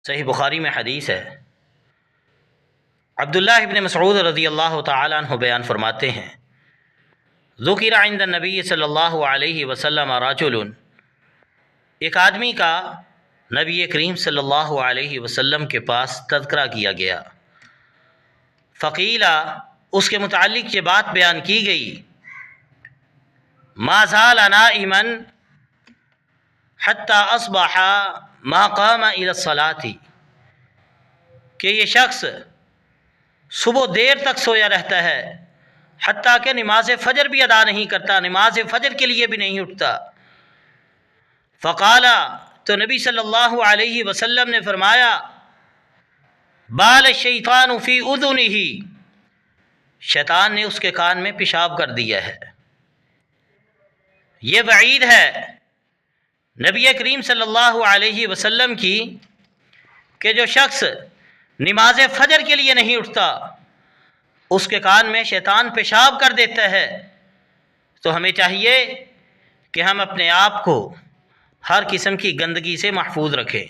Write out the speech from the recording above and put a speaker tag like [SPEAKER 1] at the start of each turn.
[SPEAKER 1] صحیح بخاری میں حدیث ہے، عبداللہ ابن مسعود رضی اللہ تعالیٰ عنہ بیان فرماتے ہیں، ذکر عند النبی صلی اللہ علیہ وسلم رجل، ایک آدمی کا نبی کریم صلی اللہ علیہ وسلم کے پاس تذکرہ کیا گیا، فقیلا، اس کے متعلق یہ بات بیان کی گئی، ما زال نائما حتی اصبح ما قام الى الصلاة، کہ یہ شخص صبح دیر تک سویا رہتا ہے، حتیٰ کہ نماز فجر بھی ادا نہیں کرتا، نماز فجر کے لیے بھی نہیں اٹھتا۔ فقالا، تو نبی صلی اللہ علیہ وسلم نے فرمایا، بال الشیطان فی اذنہ، شیطان نے اس کے کان میں پیشاب کر دیا ہے۔ یہ وعید ہے نبی کریم صلی اللہ علیہ وسلم کی کہ جو شخص نماز فجر کے لیے نہیں اٹھتا، اس کے کان میں شیطان پیشاب کر دیتا ہے۔ تو ہمیں چاہیے کہ ہم اپنے آپ کو ہر قسم کی گندگی سے محفوظ رکھیں۔